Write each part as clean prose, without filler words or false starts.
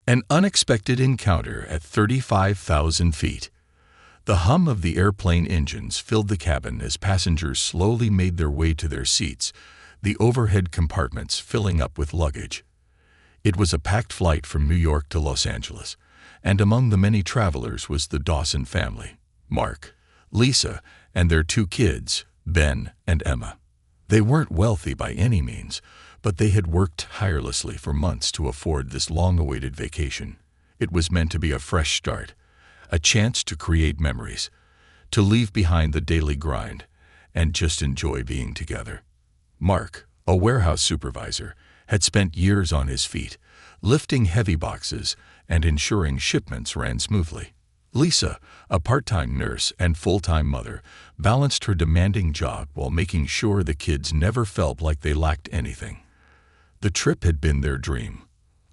An unexpected encounter at 35,000 feet. The hum of the airplane engines filled the cabin as passengers slowly made their way to their seats, the overhead compartments filling up with luggage. It was a packed flight from New York to Los Angeles, and among the many travelers was the Dawson family, Mark, Lisa, and their two kids, Ben and Emma. They weren't wealthy by any means, but they had worked tirelessly for months to afford this long-awaited vacation. It was meant to be a fresh start, a chance to create memories, to leave behind the daily grind, and just enjoy being together. Mark, a warehouse supervisor, had spent years on his feet, lifting heavy boxes and ensuring shipments ran smoothly. Lisa, a part-time nurse and full-time mother, balanced her demanding job while making sure the kids never felt like they lacked anything. The trip had been their dream,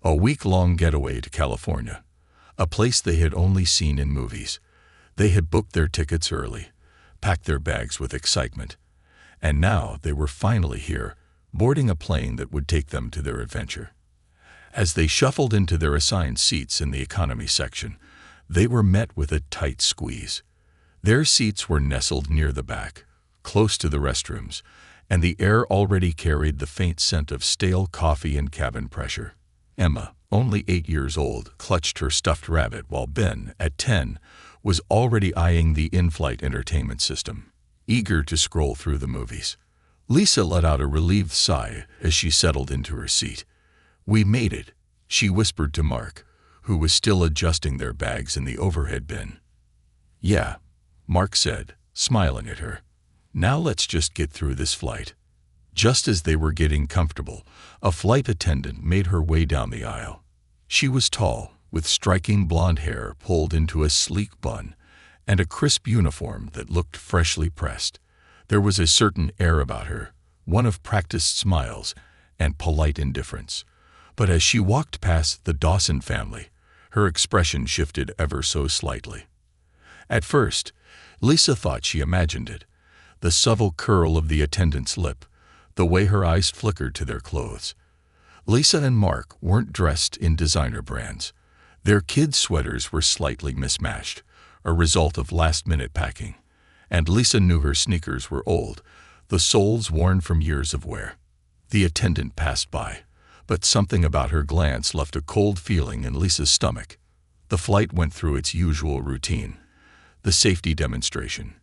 a week-long getaway to California, a place they had only seen in movies. They had booked their tickets early, packed their bags with excitement, and now they were finally here, boarding a plane that would take them to their adventure. As they shuffled into their assigned seats in the economy section, they were met with a tight squeeze. Their seats were nestled near the back, close to the restrooms, and the air already carried the faint scent of stale coffee and cabin pressure. Emma, only 8 years old, clutched her stuffed rabbit while Ben, at 10, was already eyeing the in-flight entertainment system, eager to scroll through the movies. Lisa let out a relieved sigh as she settled into her seat. "We made it," she whispered to Mark, who was still adjusting their bags in the overhead bin. "Yeah," Mark said, smiling at her. "Now let's just get through this flight." Just as they were getting comfortable, a flight attendant made her way down the aisle. She was tall, with striking blonde hair pulled into a sleek bun, and a crisp uniform that looked freshly pressed. There was a certain air about her, one of practiced smiles and polite indifference. But as she walked past the Dawson family, her expression shifted ever so slightly. At first, Lisa thought she imagined it, the subtle curl of the attendant's lip, the way her eyes flickered to their clothes. Lisa and Mark weren't dressed in designer brands. Their kids' sweaters were slightly mismatched, a result of last-minute packing, and Lisa knew her sneakers were old, the soles worn from years of wear. The attendant passed by, but something about her glance left a cold feeling in Lisa's stomach. The flight went through its usual routine, the safety demonstration,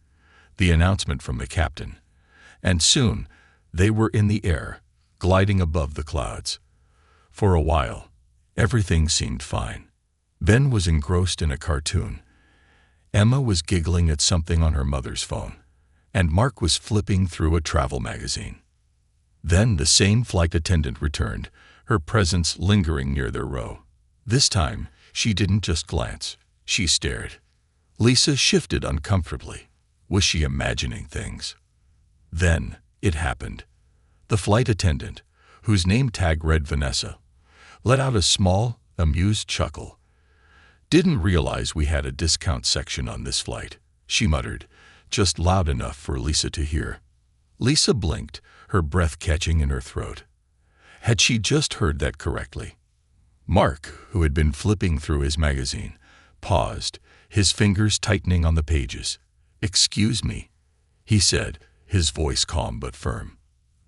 the announcement from the captain, and soon they were in the air, gliding above the clouds. For a while, everything seemed fine. Ben was engrossed in a cartoon. Emma was giggling at something on her mother's phone, and Mark was flipping through a travel magazine. Then the same flight attendant returned, her presence lingering near their row. This time, she didn't just glance, she stared. Lisa shifted uncomfortably. Was she imagining things? Then it happened. The flight attendant, whose name tag read Vanessa, let out a small, amused chuckle. "Didn't realize we had a discount section on this flight," she muttered, just loud enough for Lisa to hear. Lisa blinked, her breath catching in her throat. Had she just heard that correctly? Mark, who had been flipping through his magazine, paused, his fingers tightening on the pages. "Excuse me," he said, his voice calm but firm.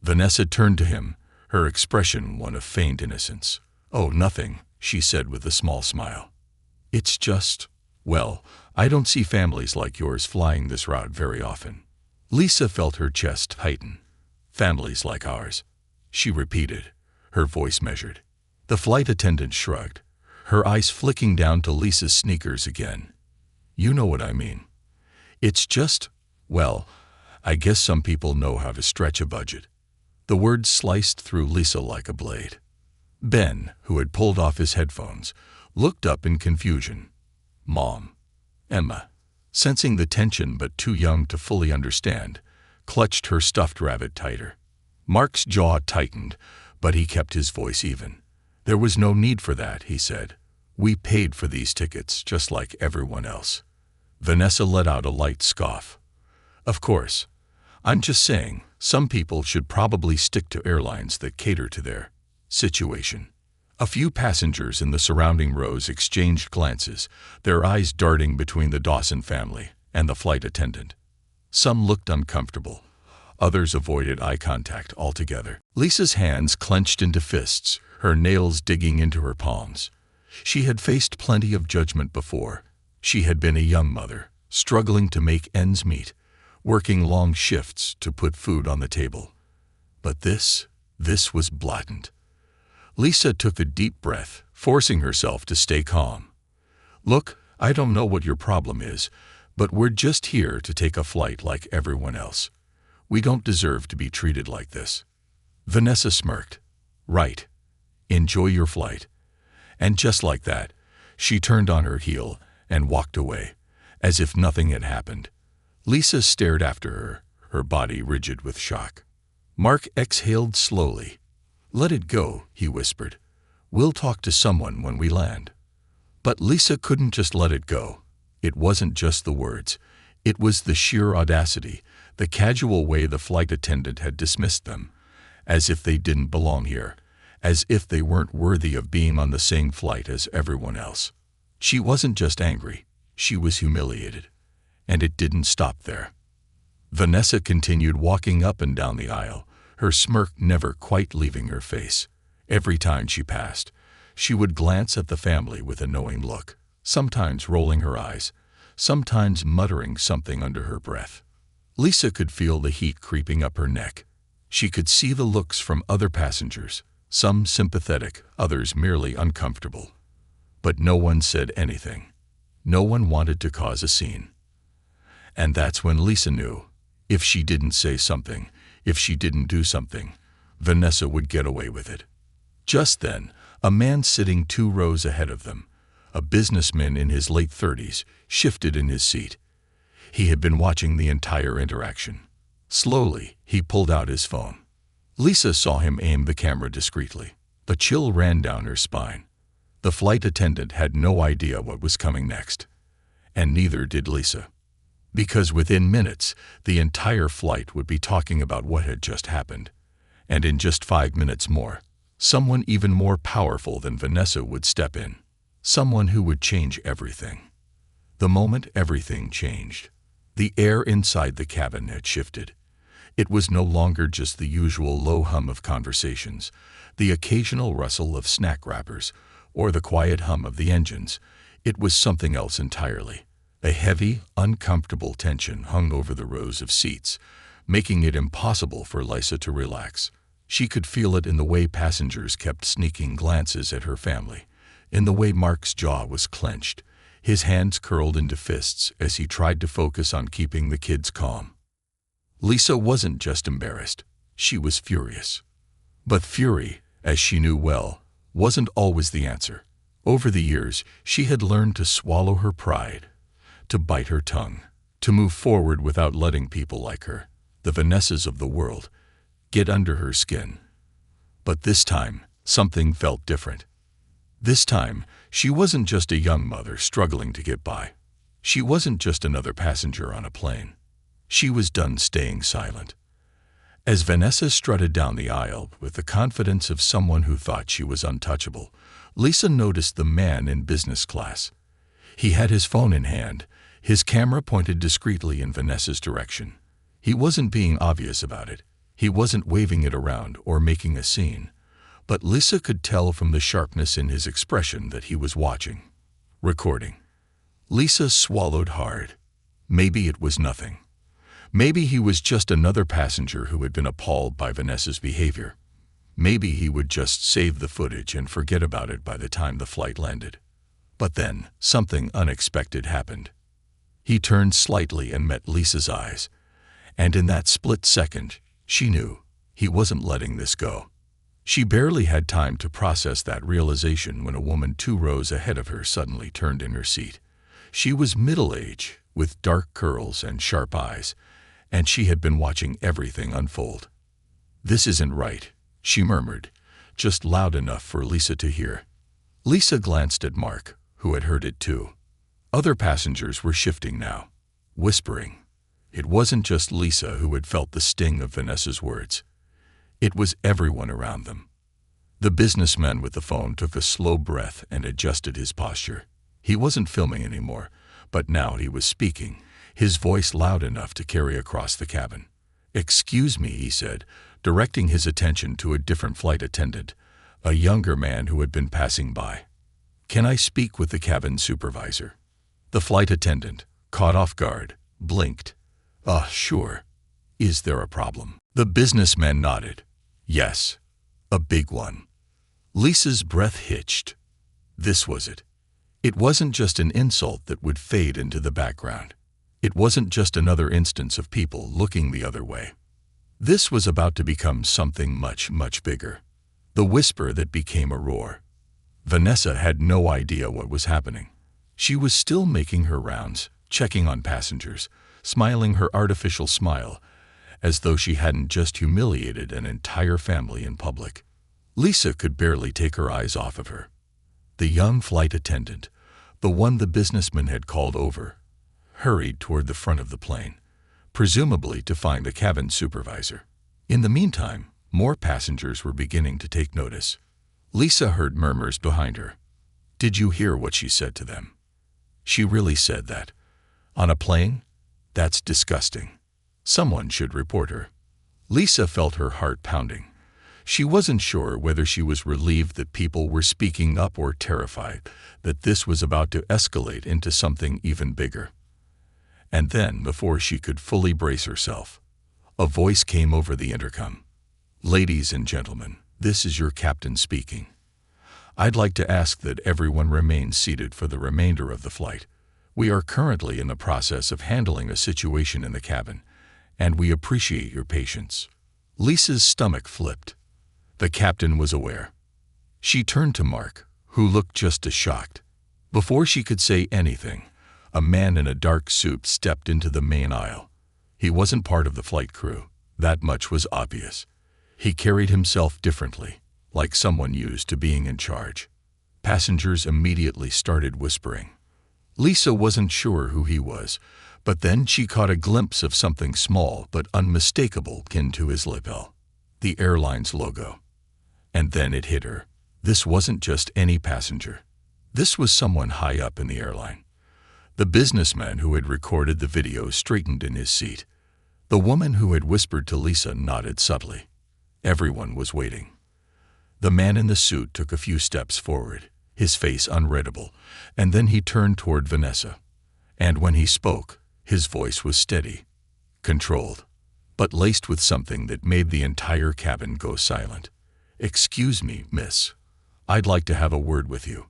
Vanessa turned to him, her expression one of feigned innocence. "Oh, nothing," she said with a small smile. "It's just, well, I don't see families like yours flying this route very often." Lisa felt her chest tighten. "Families like ours," she repeated, her voice measured. The flight attendant shrugged, her eyes flicking down to Lisa's sneakers again. "You know what I mean. It's just, well, I guess some people know how to stretch a budget." The words sliced through Lisa like a blade. Ben, who had pulled off his headphones, looked up in confusion. "Mom." Emma, sensing the tension but too young to fully understand, clutched her stuffed rabbit tighter. Mark's jaw tightened, but he kept his voice even. "There was no need for that," he said. "We paid for these tickets just like everyone else." Vanessa let out a light scoff. "Of course. I'm just saying, some people should probably stick to airlines that cater to their situation." A few passengers in the surrounding rows exchanged glances, their eyes darting between the Dawson family and the flight attendant. Some looked uncomfortable. Others avoided eye contact altogether. Lisa's hands clenched into fists, her nails digging into her palms. She had faced plenty of judgment before. She had been a young mother, struggling to make ends meet, working long shifts to put food on the table. But this was blatant. Lisa took a deep breath, forcing herself to stay calm. "Look, I don't know what your problem is, but we're just here to take a flight like everyone else. We don't deserve to be treated like this." Vanessa smirked. "Right. Enjoy your flight." And just like that, she turned on her heel and walked away, as if nothing had happened. Lisa stared after her, her body rigid with shock. Mark exhaled slowly. "Let it go," he whispered. "We'll talk to someone when we land." But Lisa couldn't just let it go. It wasn't just the words. It was the sheer audacity, the casual way the flight attendant had dismissed them, as if they didn't belong here, as if they weren't worthy of being on the same flight as everyone else. She wasn't just angry, she was humiliated. And it didn't stop there. Vanessa continued walking up and down the aisle, her smirk never quite leaving her face. Every time she passed, she would glance at the family with a knowing look, sometimes rolling her eyes, sometimes muttering something under her breath. Lisa could feel the heat creeping up her neck. She could see the looks from other passengers, some sympathetic, others merely uncomfortable. But no one said anything. No one wanted to cause a scene. And that's when Lisa knew, if she didn't say something, if she didn't do something, Vanessa would get away with it. Just then, a man sitting 2 rows ahead of them, a businessman in his late 30s, shifted in his seat. He had been watching the entire interaction. Slowly, he pulled out his phone. Lisa saw him aim the camera discreetly. A chill ran down her spine. The flight attendant had no idea what was coming next. And neither did Lisa. Because within minutes, the entire flight would be talking about what had just happened. And in just 5 minutes more, someone even more powerful than Vanessa would step in. Someone who would change everything. The moment everything changed, the air inside the cabin had shifted. It was no longer just the usual low hum of conversations, the occasional rustle of snack wrappers, or the quiet hum of the engines. It was something else entirely. A heavy, uncomfortable tension hung over the rows of seats, making it impossible for Lisa to relax. She could feel it in the way passengers kept sneaking glances at her family, in the way Mark's jaw was clenched, his hands curled into fists as he tried to focus on keeping the kids calm. Lisa wasn't just embarrassed, she was furious. But fury, as she knew well, wasn't always the answer. Over the years, she had learned to swallow her pride, to bite her tongue, to move forward without letting people like her, the Vanessas of the world, get under her skin. But this time, something felt different. This time, she wasn't just a young mother struggling to get by. She wasn't just another passenger on a plane. She was done staying silent. As Vanessa strutted down the aisle with the confidence of someone who thought she was untouchable, Lisa noticed the man in business class. He had his phone in hand, his camera pointed discreetly in Vanessa's direction. He wasn't being obvious about it. He wasn't waving it around or making a scene. But Lisa could tell from the sharpness in his expression that he was watching, recording. Lisa swallowed hard. Maybe it was nothing. Maybe he was just another passenger who had been appalled by Vanessa's behavior. Maybe he would just save the footage and forget about it by the time the flight landed. But then, something unexpected happened. He turned slightly and met Lisa's eyes. And in that split second, she knew he wasn't letting this go. She barely had time to process that realization when a woman 2 rows ahead of her suddenly turned in her seat. She was middle-aged, with dark curls and sharp eyes, and she had been watching everything unfold. "This isn't right," she murmured, just loud enough for Lisa to hear. Lisa glanced at Mark, who had heard it too. Other passengers were shifting now, whispering. It wasn't just Lisa who had felt the sting of Vanessa's words. It was everyone around them. The businessman with the phone took a slow breath and adjusted his posture. He wasn't filming anymore, but now he was speaking, his voice loud enough to carry across the cabin. "Excuse me," he said, directing his attention to a different flight attendant, a younger man who had been passing by. "Can I speak with the cabin supervisor?" The flight attendant, caught off guard, blinked. Sure. Is there a problem?" The businessman nodded. "Yes, a big one." Lisa's breath hitched. This was it. It wasn't just an insult that would fade into the background. It wasn't just another instance of people looking the other way. This was about to become something much, much bigger. The whisper that became a roar. Vanessa had no idea what was happening. She was still making her rounds, checking on passengers, smiling her artificial smile, as though she hadn't just humiliated an entire family in public. Lisa could barely take her eyes off of her. The young flight attendant, the one the businessman had called over, hurried toward the front of the plane, presumably to find the cabin supervisor. In the meantime, more passengers were beginning to take notice. Lisa heard murmurs behind her. "Did you hear what she said to them? She really said that? On a plane? That's disgusting. Someone should report her." Lisa felt her heart pounding. She wasn't sure whether she was relieved that people were speaking up or terrified that this was about to escalate into something even bigger. And then, before she could fully brace herself, a voice came over the intercom. "Ladies and gentlemen, this is your captain speaking. I'd like to ask that everyone remain seated for the remainder of the flight. We are currently in the process of handling a situation in the cabin, and we appreciate your patience." Lisa's stomach flipped. The captain was aware. She turned to Mark, who looked just as shocked. Before she could say anything, a man in a dark suit stepped into the main aisle. He wasn't part of the flight crew. That much was obvious. He carried himself differently, like someone used to being in charge. Passengers immediately started whispering. Lisa wasn't sure who he was, but then she caught a glimpse of something small but unmistakable akin to his lapel, the airline's logo. And then it hit her. This wasn't just any passenger. This was someone high up in the airline. The businessman who had recorded the video straightened in his seat. The woman who had whispered to Lisa nodded subtly. Everyone was waiting. The man in the suit took a few steps forward, his face unreadable, and then he turned toward Vanessa. And when he spoke, his voice was steady, controlled, but laced with something that made the entire cabin go silent. "Excuse me, miss. I'd like to have a word with you."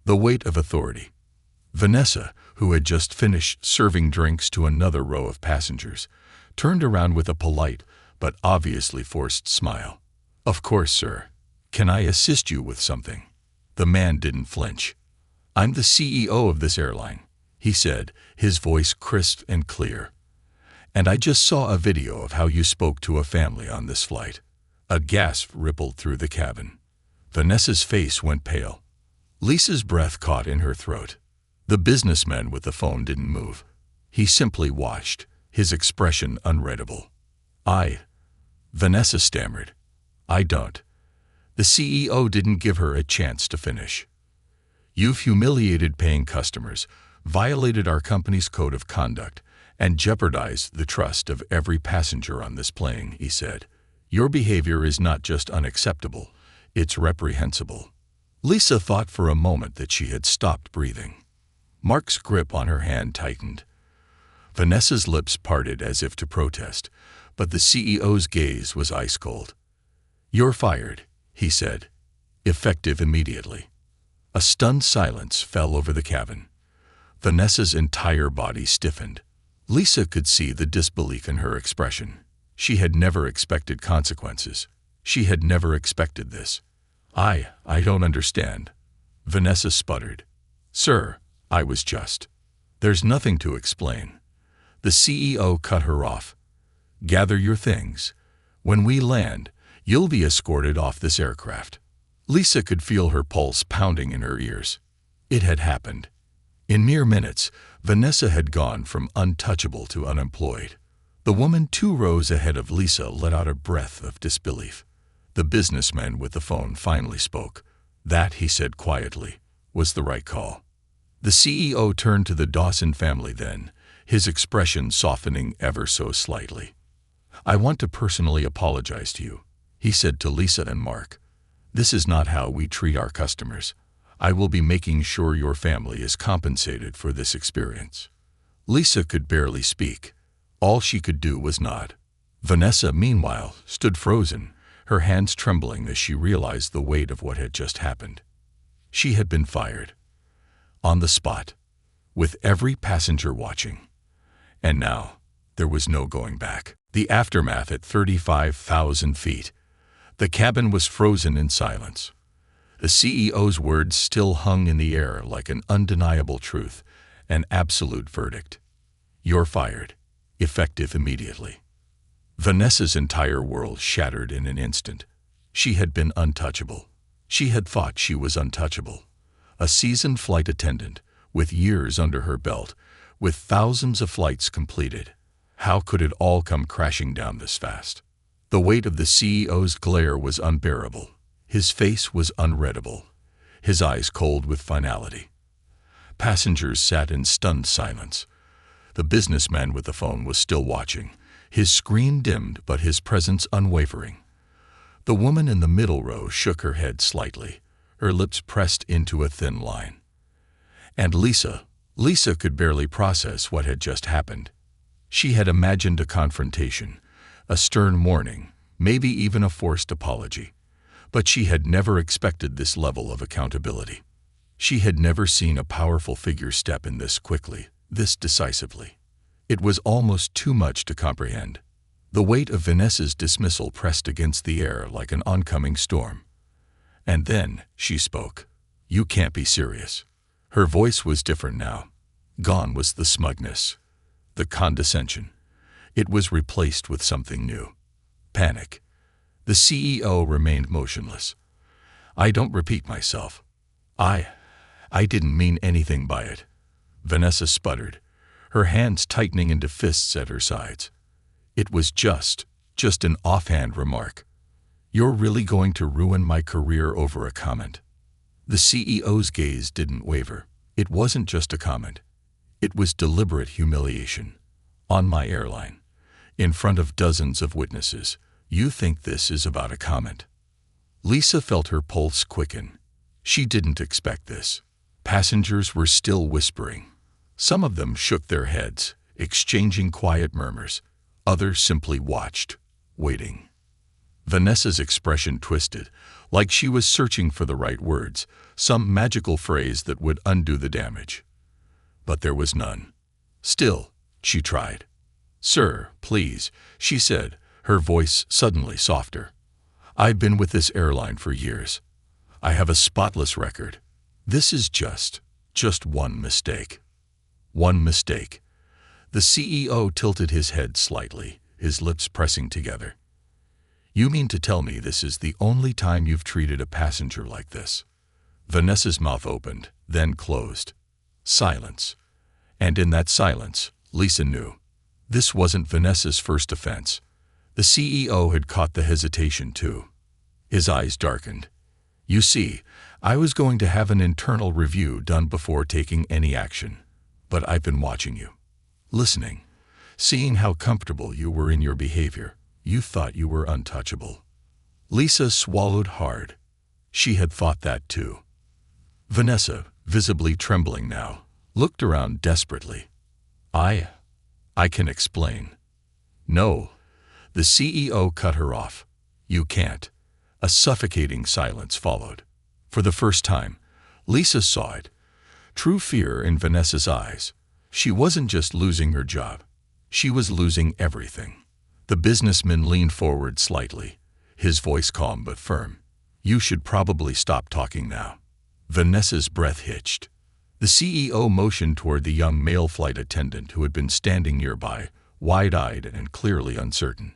The weight of authority. Vanessa, who had just finished serving drinks to another row of passengers, turned around with a polite but obviously forced smile. "Of course, sir. Can I assist you with something?" The man didn't flinch. "I'm the CEO of this airline," he said, his voice crisp and clear. "And I just saw a video of how you spoke to a family on this flight." A gasp rippled through the cabin. Vanessa's face went pale. Lisa's breath caught in her throat. The businessman with the phone didn't move. He simply watched, his expression unreadable. Vanessa stammered. "I don't." The CEO didn't give her a chance to finish. "You've humiliated paying customers, violated our company's code of conduct, and jeopardized the trust of every passenger on this plane," he said. "Your behavior is not just unacceptable, it's reprehensible." Lisa thought for a moment that she had stopped breathing. Mark's grip on her hand tightened. Vanessa's lips parted as if to protest, but the CEO's gaze was ice cold. "You're fired," he said, effective immediately. A stunned silence fell over the cabin. Vanessa's entire body stiffened. Lisa could see the disbelief in her expression. She had never expected consequences. She had never expected this. I don't understand," Vanessa sputtered. "Sir, I was just..." "There's nothing to explain." The CEO cut her off. "Gather your things. When we land, you'll be escorted off this aircraft." Lisa could feel her pulse pounding in her ears. It had happened. In mere minutes, Vanessa had gone from untouchable to unemployed. The woman 2 rows ahead of Lisa let out a breath of disbelief. The businessman with the phone finally spoke. That, he said quietly, was the right call. The CEO turned to the Dawson family then, his expression softening ever so slightly. "I want to personally apologize to you," he said to Lisa and Mark. "This is not how we treat our customers. I will be making sure your family is compensated for this experience." Lisa could barely speak. All she could do was nod. Vanessa, meanwhile, stood frozen, her hands trembling as she realized the weight of what had just happened. She had been fired. On the spot, with every passenger watching. And now, there was no going back. The aftermath at 35,000 feet. The cabin was frozen in silence. The CEO's words still hung in the air like an undeniable truth, an absolute verdict. "You're fired, effective immediately." Vanessa's entire world shattered in an instant. She had been untouchable. She had thought she was untouchable. A seasoned flight attendant, with years under her belt, with thousands of flights completed. How could it all come crashing down this fast? The weight of the CEO's glare was unbearable. His face was unreadable, his eyes cold with finality. Passengers sat in stunned silence. The businessman with the phone was still watching, his screen dimmed but his presence unwavering. The woman in the middle row shook her head slightly, her lips pressed into a thin line. And Lisa could barely process what had just happened. She had imagined a confrontation, a stern warning, maybe even a forced apology. But she had never expected this level of accountability. She had never seen a powerful figure step in this quickly, this decisively. It was almost too much to comprehend. The weight of Vanessa's dismissal pressed against the air like an oncoming storm. And then she spoke. "You can't be serious." Her voice was different now. Gone was the smugness, the condescension. It was replaced with something new. Panic. The CEO remained motionless. "I don't repeat myself. I didn't mean anything by it." Vanessa sputtered, her hands tightening into fists at her sides. "It was just an offhand remark." "You're really going to ruin my career over a comment?" The CEO's gaze didn't waver. It wasn't just a comment. It was deliberate humiliation. "On my airline, in front of dozens of witnesses, you think this is about a comment?" Lisa felt her pulse quicken. She didn't expect this. Passengers were still whispering. Some of them shook their heads, exchanging quiet murmurs. Others simply watched, waiting. Vanessa's expression twisted, like she was searching for the right words, some magical phrase that would undo the damage. But there was none. Still, she tried. "Sir, please," she said, her voice suddenly softer. "I've been with this airline for years. I have a spotless record. This is just one mistake." One mistake. The CEO tilted his head slightly, his lips pressing together. "You mean to tell me this is the only time you've treated a passenger like this?" Vanessa's mouth opened, then closed. Silence. And in that silence, Lisa knew. This wasn't Vanessa's first offense. The CEO had caught the hesitation too. His eyes darkened. "You see, I was going to have an internal review done before taking any action. But I've been watching you. Listening. Seeing how comfortable you were in your behavior. You thought you were untouchable." Lisa swallowed hard. She had thought that too. Vanessa, visibly trembling now, looked around desperately. I can explain." "No." The CEO cut her off. "You can't." A suffocating silence followed. For the first time, Lisa saw it. True fear in Vanessa's eyes. She wasn't just losing her job. She was losing everything. The businessman leaned forward slightly, his voice calm but firm. "You should probably stop talking now." Vanessa's breath hitched. The CEO motioned toward the young male flight attendant who had been standing nearby, wide-eyed and clearly uncertain.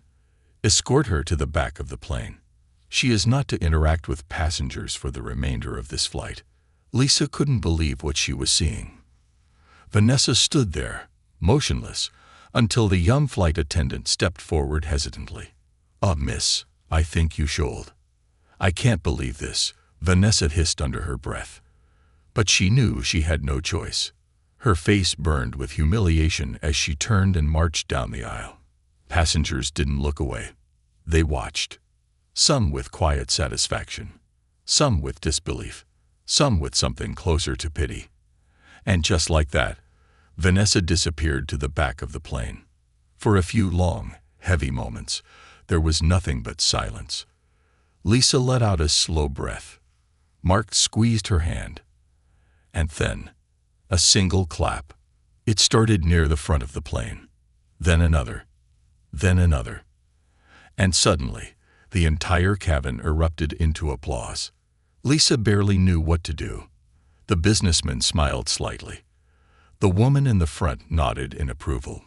"Escort her to the back of the plane. She is not to interact with passengers for the remainder of this flight." Lisa couldn't believe what she was seeing. Vanessa stood there, motionless, until the young flight attendant stepped forward hesitantly. Miss, I think you should." "I can't believe this," Vanessa hissed under her breath. But she knew she had no choice. Her face burned with humiliation as she turned and marched down the aisle. Passengers didn't look away. They watched. Some with quiet satisfaction, some with disbelief, some with something closer to pity. And just like that, Vanessa disappeared to the back of the plane. For a few long, heavy moments, there was nothing but silence. Lisa let out a slow breath. Mark squeezed her hand. And then, a single clap. It started near the front of the plane. Then another. Then another. And suddenly, the entire cabin erupted into applause. Lisa barely knew what to do. The businessman smiled slightly. The woman in the front nodded in approval.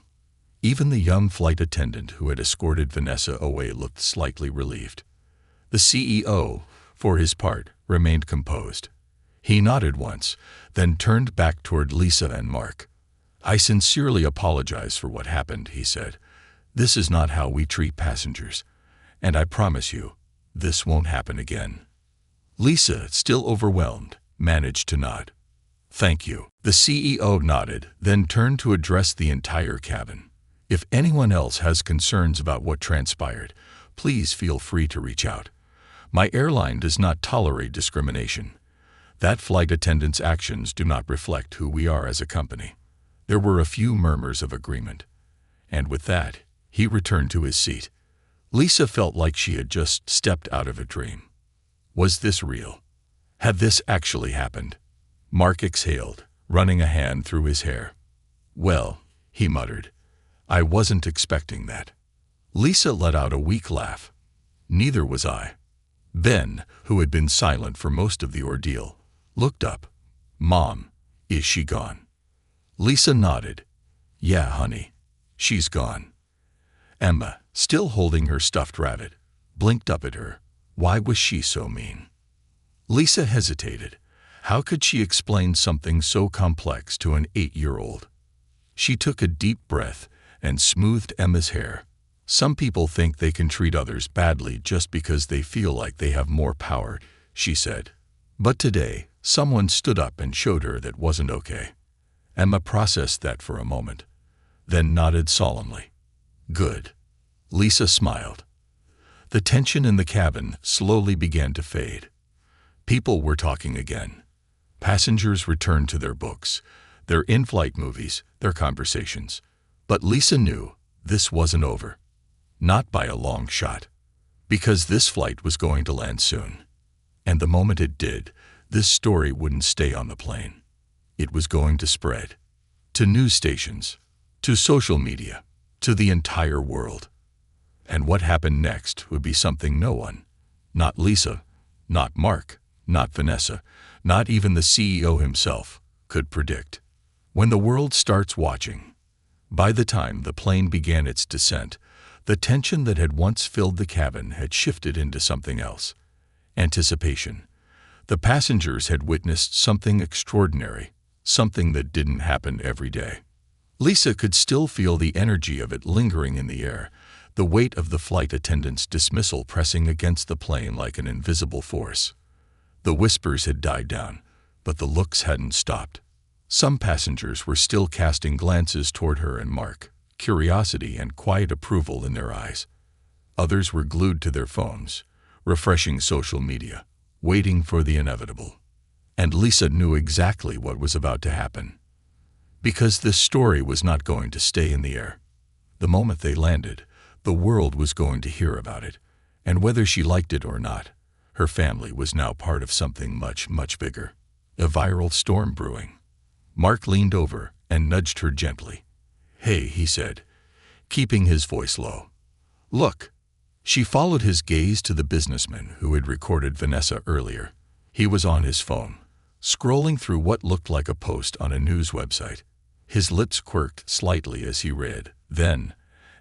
Even the young flight attendant who had escorted Vanessa away looked slightly relieved. The CEO, for his part, remained composed. He nodded once, then turned back toward Lisa and Mark. "I sincerely apologize for what happened," he said. "This is not how we treat passengers, and I promise you, this won't happen again." Lisa, still overwhelmed, managed to nod. "Thank you." The CEO nodded, then turned to address the entire cabin. "If anyone else has concerns about what transpired, please feel free to reach out. My airline does not tolerate discrimination. That flight attendant's actions do not reflect who we are as a company." There were a few murmurs of agreement. And with that, he returned to his seat. Lisa felt like she had just stepped out of a dream. Was this real? Had this actually happened? Mark exhaled, running a hand through his hair. "Well," he muttered, "I wasn't expecting that." Lisa let out a weak laugh. "Neither was I." Ben, who had been silent for most of the ordeal, looked up. "Mom, is she gone?" Lisa nodded. "Yeah, honey, she's gone." Emma, still holding her stuffed rabbit, blinked up at her. Why was she so mean? Lisa hesitated. How could she explain something so complex to an 8-year-old? She took a deep breath and smoothed Emma's hair. "Some people think they can treat others badly just because they feel like they have more power," she said. "But today, someone stood up and showed her that wasn't okay." Emma processed that for a moment, then nodded solemnly. "Good." Lisa smiled. The tension in the cabin slowly began to fade. People were talking again. Passengers returned to their books, their in-flight movies, their conversations. But Lisa knew this wasn't over. Not by a long shot. Because this flight was going to land soon. And the moment it did, this story wouldn't stay on the plane. It was going to spread. To news stations, to social media, to the entire world. And what happened next would be something no one, not Lisa, not Mark, not Vanessa, not even the CEO himself, could predict. When the world starts watching, by the time the plane began its descent, the tension that had once filled the cabin had shifted into something else. Anticipation. The passengers had witnessed something extraordinary, something that didn't happen every day. Lisa could still feel the energy of it lingering in the air, the weight of the flight attendant's dismissal pressing against the plane like an invisible force. The whispers had died down, but the looks hadn't stopped. Some passengers were still casting glances toward her and Mark, curiosity and quiet approval in their eyes. Others were glued to their phones, refreshing social media, waiting for the inevitable. And Lisa knew exactly what was about to happen. Because this story was not going to stay in the air. The moment they landed, the world was going to hear about it, and whether she liked it or not, her family was now part of something much, much bigger. A viral storm brewing. Mark leaned over and nudged her gently. "Hey," he said, keeping his voice low. "Look." She followed his gaze to the businessman who had recorded Vanessa earlier. He was on his phone, scrolling through what looked like a post on a news website. His lips quirked slightly as he read. Then,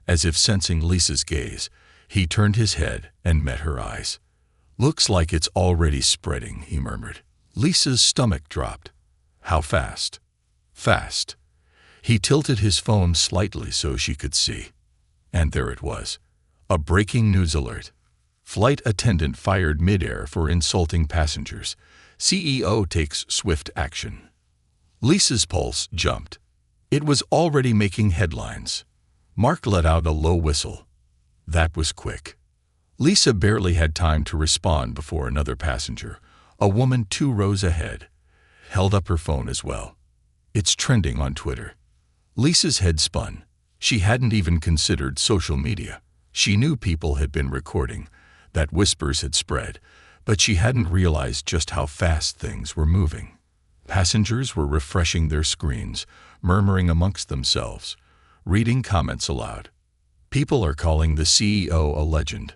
as if sensing Lisa's gaze, he turned his head and met her eyes. "Looks like it's already spreading," he murmured. Lisa's stomach dropped. How fast? Fast. He tilted his phone slightly so she could see. And there it was. A breaking news alert. Flight attendant fired midair for insulting passengers. CEO takes swift action. Lisa's pulse jumped. It was already making headlines. Mark let out a low whistle. That was quick. Lisa barely had time to respond before another passenger, a woman 2 rows ahead, held up her phone as well. It's trending on Twitter. Lisa's head spun. She hadn't even considered social media. She knew people had been recording, that whispers had spread, but she hadn't realized just how fast things were moving. Passengers were refreshing their screens, murmuring amongst themselves, reading comments aloud. People are calling the CEO a legend.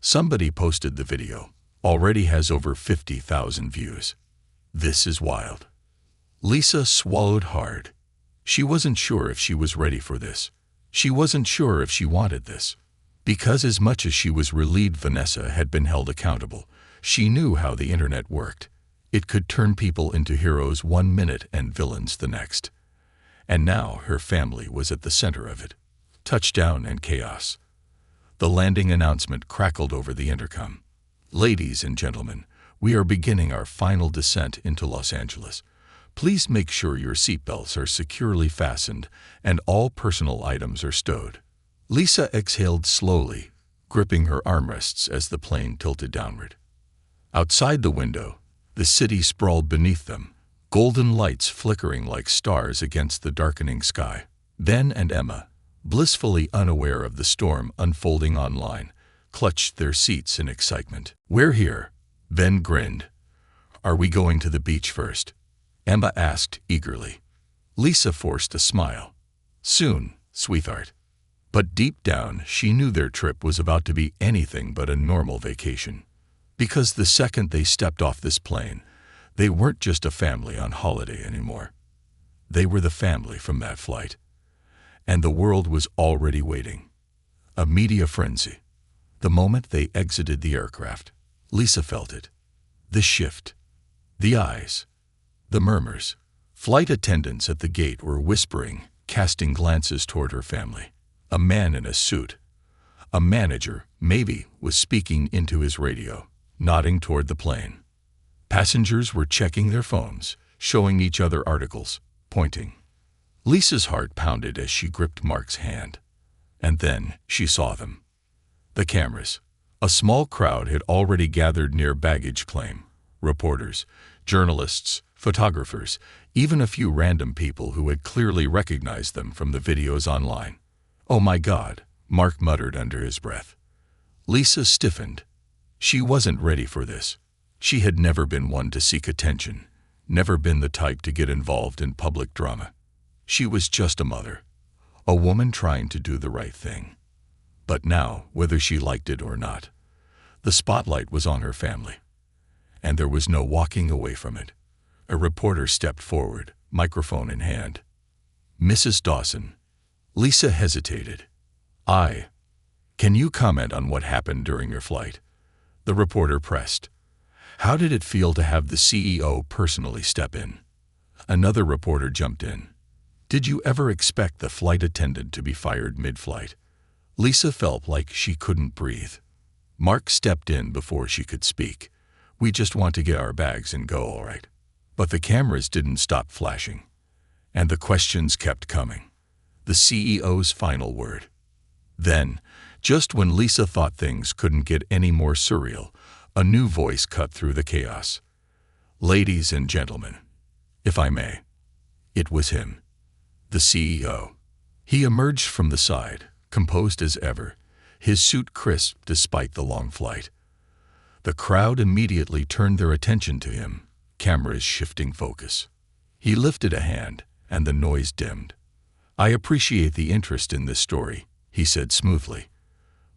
Somebody posted the video. Already has over 50,000 views. This is wild. Lisa swallowed hard. She wasn't sure if she was ready for this. She wasn't sure if she wanted this. Because as much as she was relieved Vanessa had been held accountable, she knew how the internet worked. It could turn people into heroes 1 minute and villains the next. And now her family was at the center of it. Touchdown and chaos. The landing announcement crackled over the intercom. Ladies and gentlemen, we are beginning our final descent into Los Angeles. Please make sure your seatbelts are securely fastened and all personal items are stowed. Lisa exhaled slowly, gripping her armrests as the plane tilted downward. Outside the window, the city sprawled beneath them, golden lights flickering like stars against the darkening sky. Ben and Emma, blissfully unaware of the storm unfolding online, clutched their seats in excitement. "We're here," Ben grinned. "Are we going to the beach first?" Emma asked eagerly. Lisa forced a smile. "Soon, sweetheart." But deep down, she knew their trip was about to be anything but a normal vacation. Because the second they stepped off this plane, they weren't just a family on holiday anymore. They were the family from that flight. And the world was already waiting. A media frenzy. The moment they exited the aircraft, Lisa felt it. The shift. The eyes. The murmurs. Flight attendants at the gate were whispering, casting glances toward her family. A man in a suit, a manager, maybe, was speaking into his radio, nodding toward the plane. Passengers were checking their phones, showing each other articles, pointing. Lisa's heart pounded as she gripped Mark's hand. And then she saw them. The cameras. A small crowd had already gathered near baggage claim. Reporters, journalists, photographers, even a few random people who had clearly recognized them from the videos online. "Oh my God," Mark muttered under his breath. Lisa stiffened. She wasn't ready for this. She had never been one to seek attention, never been the type to get involved in public drama. She was just a mother, a woman trying to do the right thing. But now, whether she liked it or not, the spotlight was on her family. And there was no walking away from it. A reporter stepped forward, microphone in hand. "Mrs. Dawson." Lisa hesitated. Can you comment on what happened during your flight?" The reporter pressed. "How did it feel to have the CEO personally step in?" Another reporter jumped in. "Did you ever expect the flight attendant to be fired mid-flight?" Lisa felt like she couldn't breathe. Mark stepped in before she could speak. "We just want to get our bags and go, all right." But the cameras didn't stop flashing. And the questions kept coming. The CEO's final word. Then, just when Lisa thought things couldn't get any more surreal, a new voice cut through the chaos. "Ladies and gentlemen, if I may." It was him, the CEO. He emerged from the side, composed as ever, his suit crisp despite the long flight. The crowd immediately turned their attention to him, cameras shifting focus. He lifted a hand, and the noise dimmed. "I appreciate the interest in this story," he said smoothly.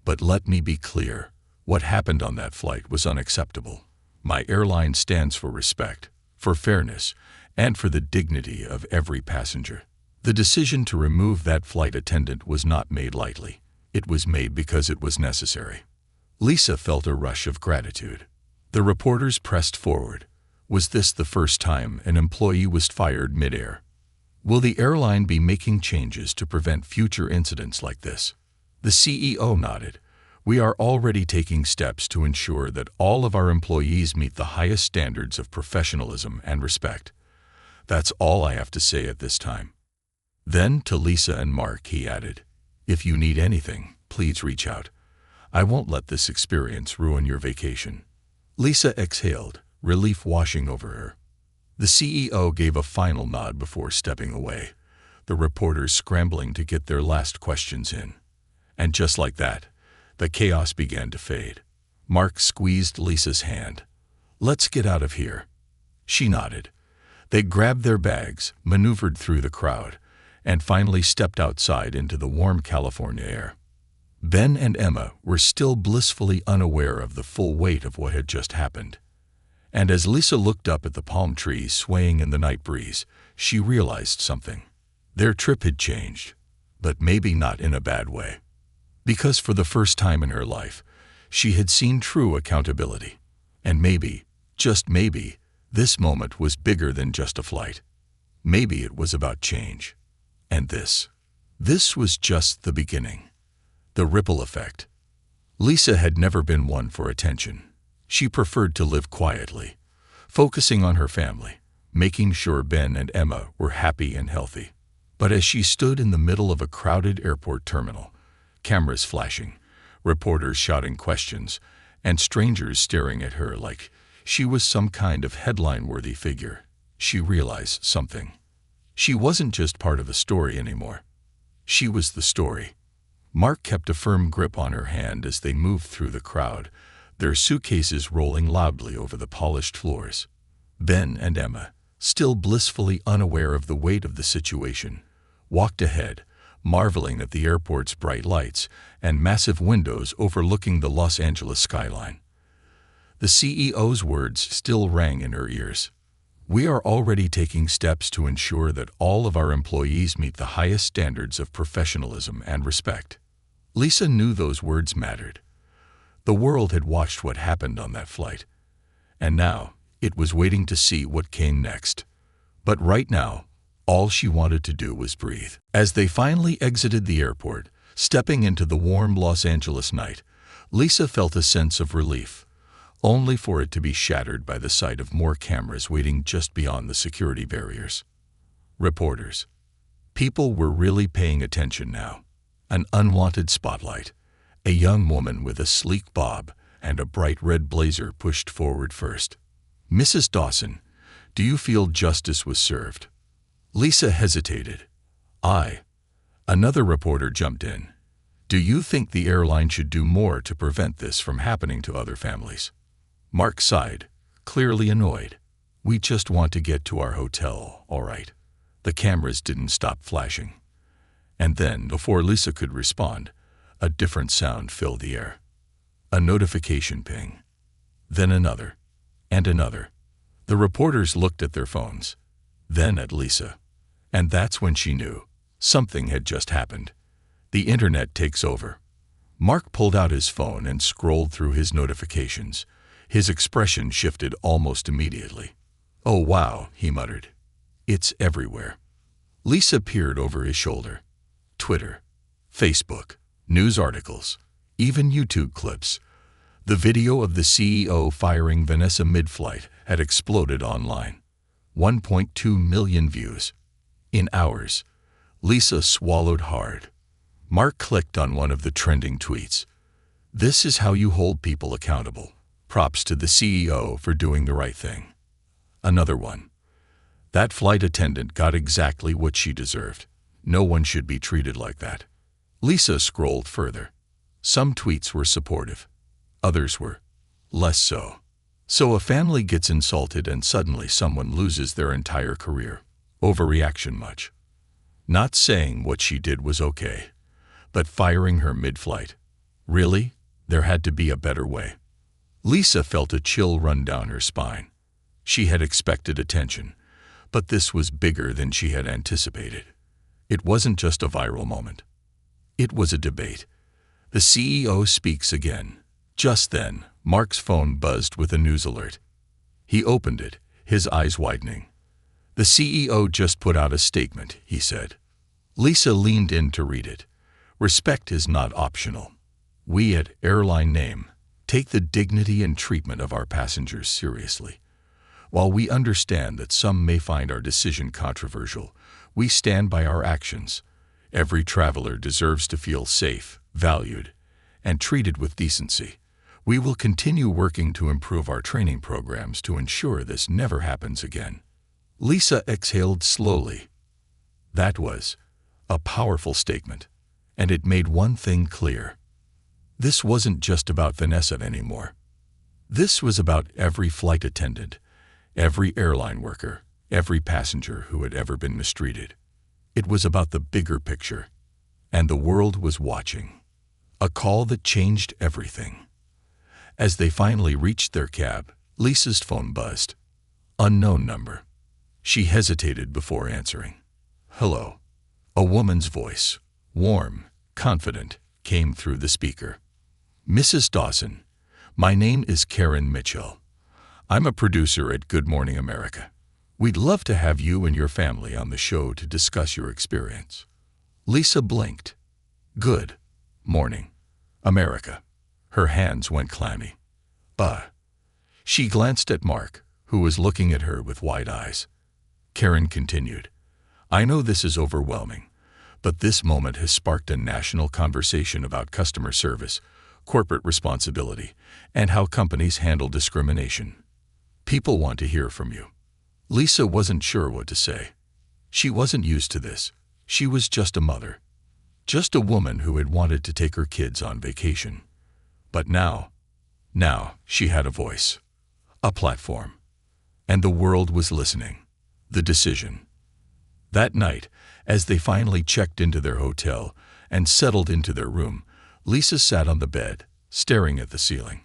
"But let me be clear, what happened on that flight was unacceptable. My airline stands for respect, for fairness, and for the dignity of every passenger. The decision to remove that flight attendant was not made lightly. It was made because it was necessary." Lisa felt a rush of gratitude. The reporters pressed forward. Was this the first time an employee was fired midair? Will the airline be making changes to prevent future incidents like this? The CEO nodded. We are already taking steps to ensure that all of our employees meet the highest standards of professionalism and respect. That's all I have to say at this time." Then to Lisa and Mark he added, "If you need anything, please reach out. I won't let this experience ruin your vacation." Lisa exhaled, relief washing over her. The CEO gave a final nod before stepping away, the reporters scrambling to get their last questions in. And just like that, the chaos began to fade. Mark squeezed Lisa's hand. "Let's get out of here." She nodded. They grabbed their bags, maneuvered through the crowd, and finally stepped outside into the warm California air. Ben and Emma were still blissfully unaware of the full weight of what had just happened. And as Lisa looked up at the palm trees swaying in the night breeze, she realized something. Their trip had changed, but maybe not in a bad way. Because for the first time in her life, she had seen true accountability. And maybe, just maybe, this moment was bigger than just a flight. Maybe it was about change. And this was just the beginning. The ripple effect. Lisa had never been one for attention. She preferred to live quietly, focusing on her family, making sure Ben and Emma were happy and healthy. But as she stood in the middle of a crowded airport terminal, cameras flashing, reporters shouting questions, and strangers staring at her like she was some kind of headline-worthy figure, she realized something. She wasn't just part of a story anymore. She was the story. Mark kept a firm grip on her hand as they moved through the crowd, their suitcases rolling loudly over the polished floors. Ben and Emma, still blissfully unaware of the weight of the situation, walked ahead, marveling at the airport's bright lights and massive windows overlooking the Los Angeles skyline. The CEO's words still rang in her ears. "We are already taking steps to ensure that all of our employees meet the highest standards of professionalism and respect." Lisa knew those words mattered. The world had watched what happened on that flight, and now it was waiting to see what came next. But right now, all she wanted to do was breathe. As they finally exited the airport, stepping into the warm Los Angeles night, Lisa felt a sense of relief, only for it to be shattered by the sight of more cameras waiting just beyond the security barriers. Reporters. People were really paying attention now. An unwanted spotlight. A young woman with a sleek bob and a bright red blazer pushed forward first. "Mrs. Dawson, do you feel justice was served?" Lisa hesitated. Another reporter jumped in. "Do you think the airline should do more to prevent this from happening to other families?" Mark sighed, clearly annoyed. "We just want to get to our hotel, all right." The cameras didn't stop flashing. And then, before Lisa could respond, a different sound filled the air. A notification ping. Then another. And another. The reporters looked at their phones. Then at Lisa. And that's when she knew. Something had just happened. The internet takes over. Mark pulled out his phone and scrolled through his notifications. His expression shifted almost immediately. "Oh wow," he muttered. "It's everywhere." Lisa peered over his shoulder. Twitter, Facebook, news articles, even YouTube clips. The video of the CEO firing Vanessa mid-flight had exploded online. 1.2 million views. In hours. Lisa swallowed hard. Mark clicked on one of the trending tweets. "This is how you hold people accountable. Props to the CEO for doing the right thing." Another one. "That flight attendant got exactly what she deserved. No one should be treated like that." Lisa scrolled further. Some tweets were supportive. Others were less so. So a family gets insulted and suddenly someone loses their entire career. Overreaction much. Not saying what she did was okay, but firing her mid-flight. Really? There had to be a better way. Lisa felt a chill run down her spine. She had expected attention, but this was bigger than she had anticipated. It wasn't just a viral moment. It was a debate. The CEO speaks again. Just then, Mark's phone buzzed with a news alert. He opened it, his eyes widening. "The CEO just put out a statement," he said. Lisa leaned in to read it. "Respect is not optional. We at Airline Name take the dignity and treatment of our passengers seriously. While we understand that some may find our decision controversial, we stand by our actions. Every traveler deserves to feel safe, valued, and treated with decency. We will continue working to improve our training programs to ensure this never happens again. Lisa exhaled slowly. That was a powerful statement, and it made one thing clear. This wasn't just about Vanessa anymore. This was about every flight attendant, every airline worker, every passenger who had ever been mistreated. It was about the bigger picture, and the world was watching. A call that changed everything. As they finally reached their cab, Lisa's phone buzzed. Unknown number. She hesitated before answering. Hello. A woman's voice, warm, confident, came through the speaker. Mrs. Dawson, my name is Karen Mitchell. I'm a producer at Good Morning America. We'd love to have you and your family on the show to discuss your experience. Lisa blinked. Good Morning America. Her hands went clammy. She glanced at Mark, who was looking at her with wide eyes. Karen continued. I know this is overwhelming, but this moment has sparked a national conversation about customer service, corporate responsibility, and how companies handle discrimination. People want to hear from you. Lisa wasn't sure what to say. She wasn't used to this. She was just a mother. Just a woman who had wanted to take her kids on vacation. But now she had a voice. A platform. And the world was listening. The decision. That night, as they finally checked into their hotel and settled into their room, Lisa sat on the bed, staring at the ceiling.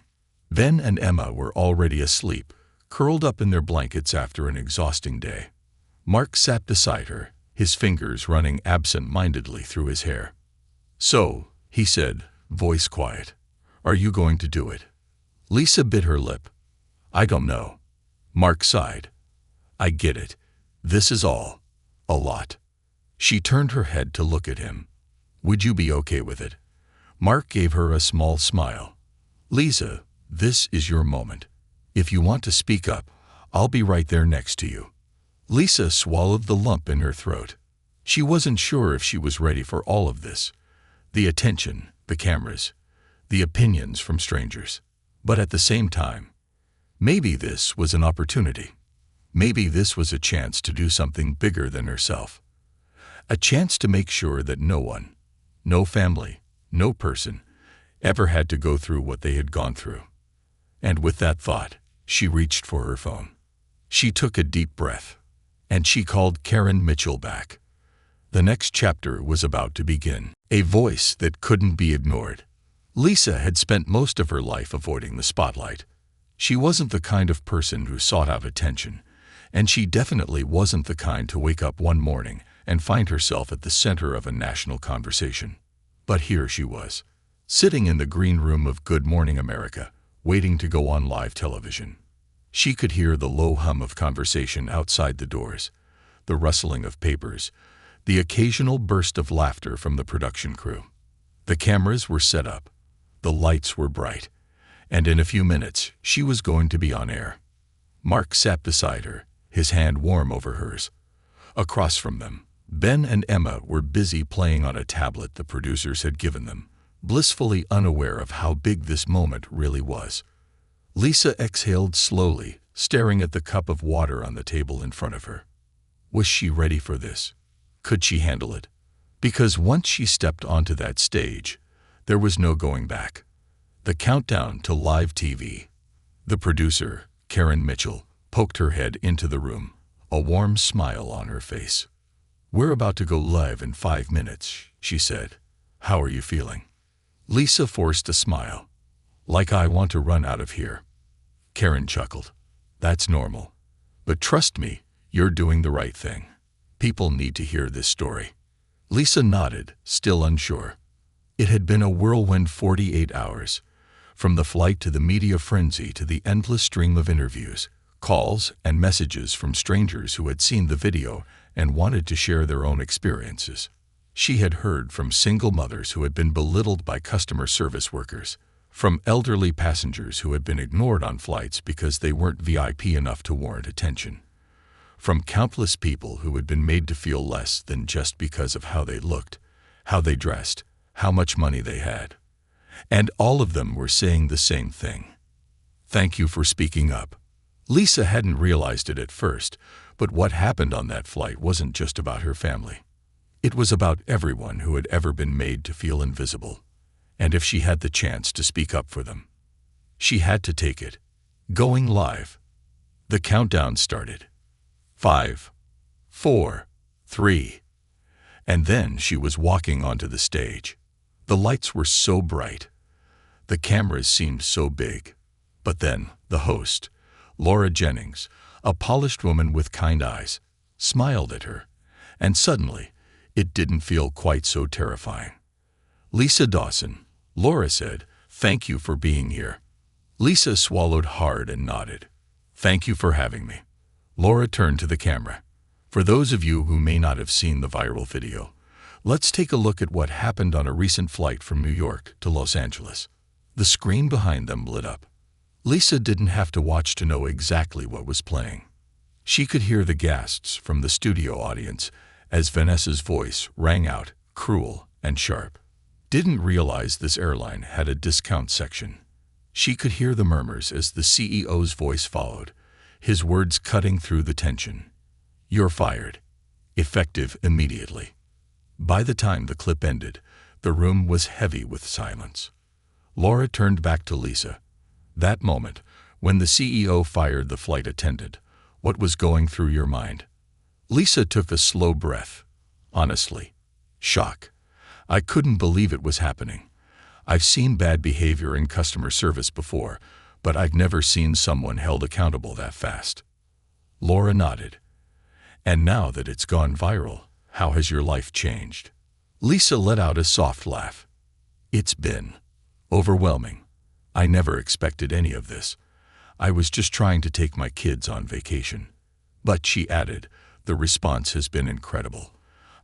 Ben and Emma were already asleep, curled up in their blankets after an exhausting day. Mark sat beside her, his fingers running absent-mindedly through his hair. So, he said, voice quiet, are you going to do it? Lisa bit her lip. I don't know. Mark sighed. I get it. This is all. A lot. She turned her head to look at him. Would you be okay with it? Mark gave her a small smile. Lisa, this is your moment. If you want to speak up, I'll be right there next to you. Lisa swallowed the lump in her throat. She wasn't sure if she was ready for all of this. The attention, the cameras, the opinions from strangers. But at the same time, maybe this was an opportunity. Maybe this was a chance to do something bigger than herself. A chance to make sure that no one, no family, no person, ever had to go through what they had gone through. And with that thought, she reached for her phone. She took a deep breath, and she called Karen Mitchell back. The next chapter was about to begin. A voice that couldn't be ignored. Lisa had spent most of her life avoiding the spotlight. She wasn't the kind of person who sought out attention, and she definitely wasn't the kind to wake up one morning and find herself at the center of a national conversation. But here she was, sitting in the green room of Good Morning America, waiting to go on live television. She could hear the low hum of conversation outside the doors, the rustling of papers, the occasional burst of laughter from the production crew. The cameras were set up, the lights were bright, and in a few minutes she was going to be on air. Mark sat beside her, his hand warm over hers. Across from them, Ben and Emma were busy playing on a tablet the producers had given them, blissfully unaware of how big this moment really was. Lisa exhaled slowly, staring at the cup of water on the table in front of her. Was she ready for this? Could she handle it? Because once she stepped onto that stage, there was no going back. The countdown to live TV. The producer, Karen Mitchell, poked her head into the room, a warm smile on her face. We're about to go live in 5 minutes, she said. How are you feeling? Lisa forced a smile. Like I want to run out of here. Karen chuckled. That's normal. But trust me, you're doing the right thing. People need to hear this story. Lisa nodded, still unsure. It had been a whirlwind 48 hours. From the flight to the media frenzy to the endless stream of interviews, calls, and messages from strangers who had seen the video and wanted to share their own experiences. She had heard from single mothers who had been belittled by customer service workers, from elderly passengers who had been ignored on flights because they weren't VIP enough to warrant attention, from countless people who had been made to feel less than just because of how they looked, how they dressed, how much money they had. And all of them were saying the same thing. Thank you for speaking up. Lisa hadn't realized it at first, but what happened on that flight wasn't just about her family. It was about everyone who had ever been made to feel invisible. And if she had the chance to speak up for them, she had to take it. Going live. The countdown started. 5, 4, 3. And then she was walking onto the stage. The lights were so bright. The cameras seemed so big. But then, the host, Laura Jennings, a polished woman with kind eyes, smiled at her. And suddenly, it didn't feel quite so terrifying. Lisa Dawson, Laura said, "Thank you for being here." Lisa swallowed hard and nodded. "Thank you for having me." Laura turned to the camera. For those of you who may not have seen the viral video, let's take a look at what happened on a recent flight from New York to Los Angeles. The screen behind them lit up. Lisa didn't have to watch to know exactly what was playing. She could hear the gasps from the studio audience as Vanessa's voice rang out, cruel and sharp. Didn't realize this airline had a discount section. She could hear the murmurs as the CEO's voice followed, his words cutting through the tension. "You're fired. Effective immediately." By the time the clip ended, the room was heavy with silence. Laura turned back to Lisa. That moment, when the CEO fired the flight attendant, what was going through your mind? Lisa took a slow breath. Honestly, shock. I couldn't believe it was happening. I've seen bad behavior in customer service before, but I've never seen someone held accountable that fast. Laura nodded. "And now that it's gone viral, how has your life changed?" Lisa let out a soft laugh. "It's been overwhelming. I never expected any of this. I was just trying to take my kids on vacation." But she added, "The response has been incredible.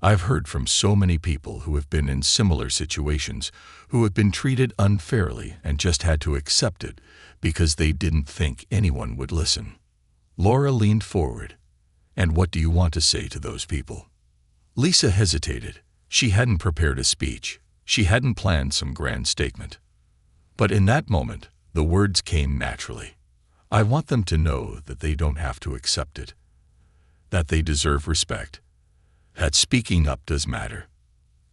I've heard from so many people who have been in similar situations, who have been treated unfairly and just had to accept it because they didn't think anyone would listen." Laura leaned forward. "And what do you want to say to those people?" Lisa hesitated. She hadn't prepared a speech. She hadn't planned some grand statement. But in that moment, the words came naturally. "I want them to know that they don't have to accept it, that they deserve respect, that speaking up does matter."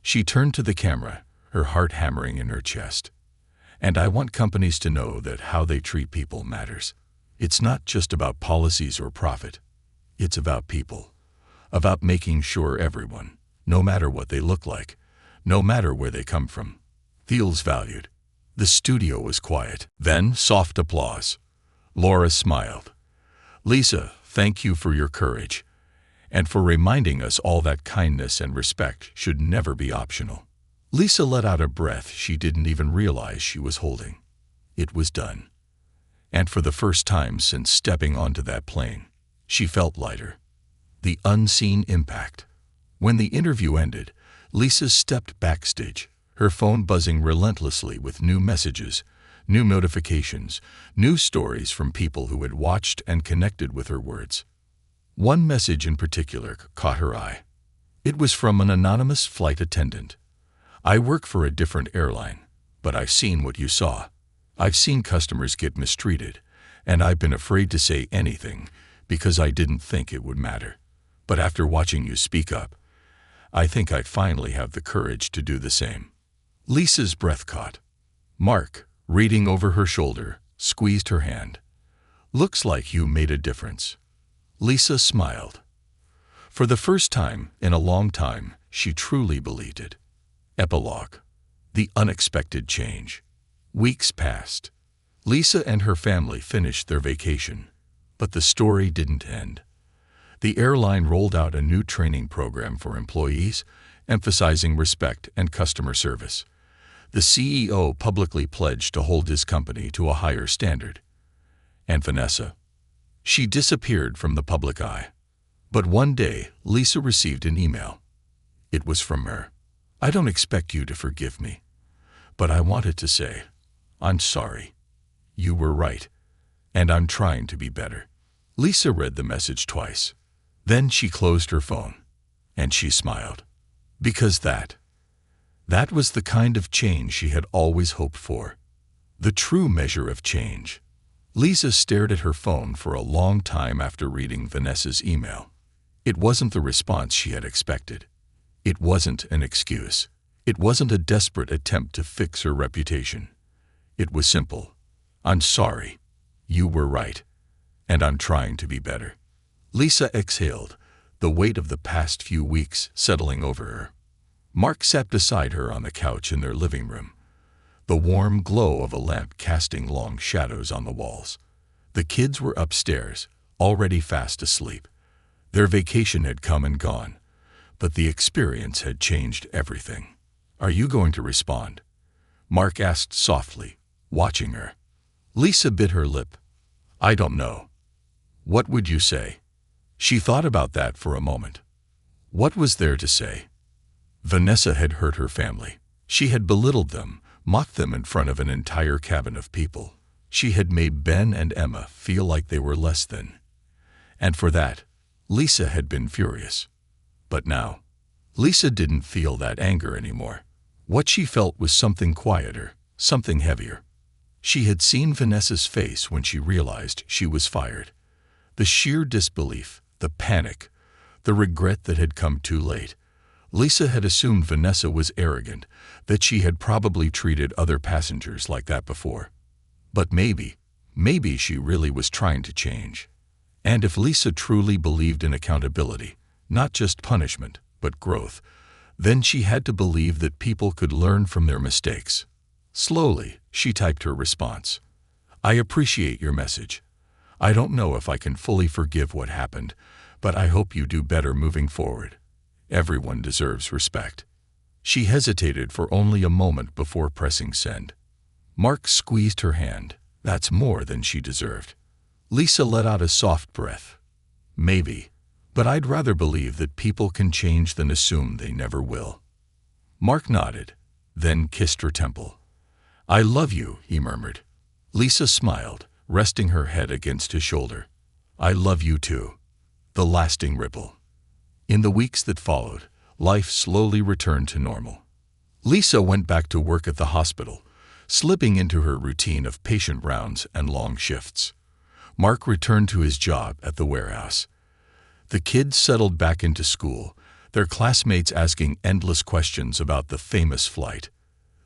She turned to the camera, her heart hammering in her chest. "And I want companies to know that how they treat people matters. It's not just about policies or profit. It's about people, about making sure everyone, no matter what they look like, no matter where they come from, feels valued." The studio was quiet. Then soft applause. Laura smiled. "Lisa, thank you for your courage, and for reminding us all that kindness and respect should never be optional." Lisa let out a breath she didn't even realize she was holding. It was done. And for the first time since stepping onto that plane, she felt lighter. The unseen impact. When the interview ended, Lisa stepped backstage, her phone buzzing relentlessly with new messages, new notifications, new stories from people who had watched and connected with her words. One message in particular caught her eye. It was from an anonymous flight attendant. "I work for a different airline, but I've seen what you saw. I've seen customers get mistreated, and I've been afraid to say anything because I didn't think it would matter. But after watching you speak up, I think I'd finally have the courage to do the same." Lisa's breath caught. Mark, reading over her shoulder, squeezed her hand. "Looks like you made a difference." Lisa smiled. For the first time in a long time, she truly believed it. Epilogue. The unexpected change. Weeks passed. Lisa and her family finished their vacation. But the story didn't end. The airline rolled out a new training program for employees, emphasizing respect and customer service. The CEO publicly pledged to hold his company to a higher standard. And Vanessa? She disappeared from the public eye. But one day, Lisa received an email. It was from her. I don't expect you to forgive me, but I wanted to say, I'm sorry. You were right, and I'm trying to be better." Lisa read the message twice. Then she closed her phone, and she smiled. Because that was the kind of change she had always hoped for. The true measure of change. Lisa stared at her phone for a long time after reading Vanessa's email. It wasn't the response she had expected. It wasn't an excuse. It wasn't a desperate attempt to fix her reputation. It was simple. I'm sorry. You were right. And I'm trying to be better. Lisa exhaled, the weight of the past few weeks settling over her. Mark sat beside her on the couch in their living room, the warm glow of a lamp casting long shadows on the walls. The kids were upstairs, already fast asleep. Their vacation had come and gone, but the experience had changed everything. "Are you going to respond?" Mark asked softly, watching her. Lisa bit her lip. "I don't know. What would you say?" She thought about that for a moment. What was there to say? Vanessa had hurt her family. She had belittled them, mocked them in front of an entire cabin of people. She had made Ben and Emma feel like they were less than. And for that, Lisa had been furious. But now, Lisa didn't feel that anger anymore. What she felt was something quieter, something heavier. She had seen Vanessa's face when she realized she was fired. The sheer disbelief, the panic, the regret that had come too late. Lisa had assumed Vanessa was arrogant, that she had probably treated other passengers like that before. But maybe she really was trying to change. And if Lisa truly believed in accountability, not just punishment, but growth, then she had to believe that people could learn from their mistakes. Slowly, she typed her response. "I appreciate your message. I don't know if I can fully forgive what happened, but I hope you do better moving forward. Everyone deserves respect." She hesitated for only a moment before pressing send. Mark squeezed her hand. That's more than she deserved. Lisa let out a soft breath. "Maybe, but I'd rather believe that people can change than assume they never will." Mark nodded, then kissed her temple. "I love you," he murmured. Lisa smiled, resting her head against his shoulder. "I love you too." The lasting ripple. In the weeks that followed, life slowly returned to normal. Lisa went back to work at the hospital, slipping into her routine of patient rounds and long shifts. Mark returned to his job at the warehouse. The kids settled back into school, their classmates asking endless questions about the famous flight.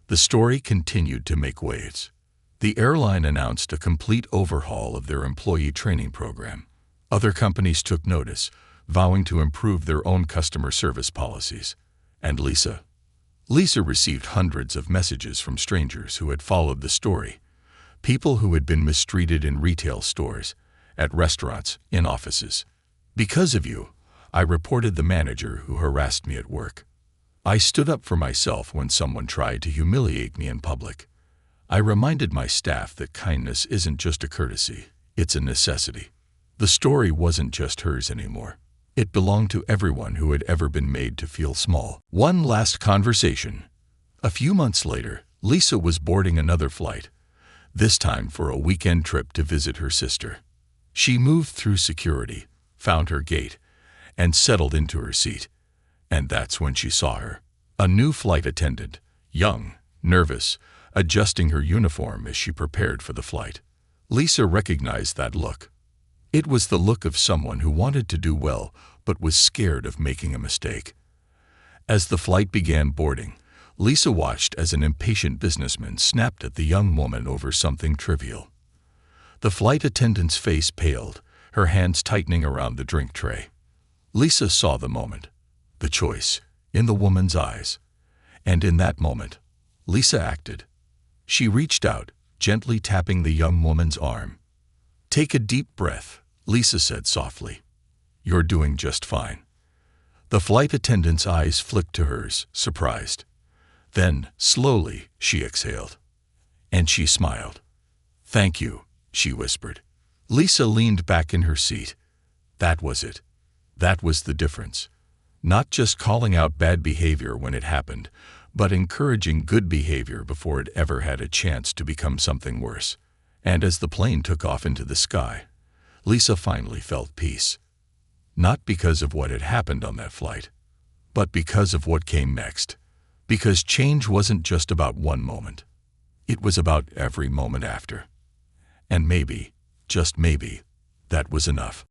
The story continued to make waves. The airline announced a complete overhaul of their employee training program. Other companies took notice, vowing to improve their own customer service policies. And Lisa received hundreds of messages from strangers who had followed the story. People who had been mistreated in retail stores, at restaurants, in offices. "Because of you, I reported the manager who harassed me at work. I stood up for myself when someone tried to humiliate me in public. I reminded my staff that kindness isn't just a courtesy, it's a necessity." The story wasn't just hers anymore. It belonged to everyone who had ever been made to feel small. One last conversation. A few months later, Lisa was boarding another flight, this time for a weekend trip to visit her sister. She moved through security, found her gate, and settled into her seat. And that's when she saw her. A new flight attendant, young, nervous, adjusting her uniform as she prepared for the flight. Lisa recognized that look. It was the look of someone who wanted to do well but was scared of making a mistake. As the flight began boarding, Lisa watched as an impatient businessman snapped at the young woman over something trivial. The flight attendant's face paled, her hands tightening around the drink tray. Lisa saw the moment, the choice, in the woman's eyes. And in that moment, Lisa acted. She reached out, gently tapping the young woman's arm. "Take a deep breath," Lisa said softly. "You're doing just fine." The flight attendant's eyes flicked to hers, surprised. Then, slowly, she exhaled. And she smiled. "Thank you," she whispered. Lisa leaned back in her seat. That was it. That was the difference. Not just calling out bad behavior when it happened, but encouraging good behavior before it ever had a chance to become something worse. And as the plane took off into the sky, Lisa finally felt peace. Not because of what had happened on that flight, but because of what came next. Because change wasn't just about one moment. It was about every moment after. And maybe, just maybe, that was enough.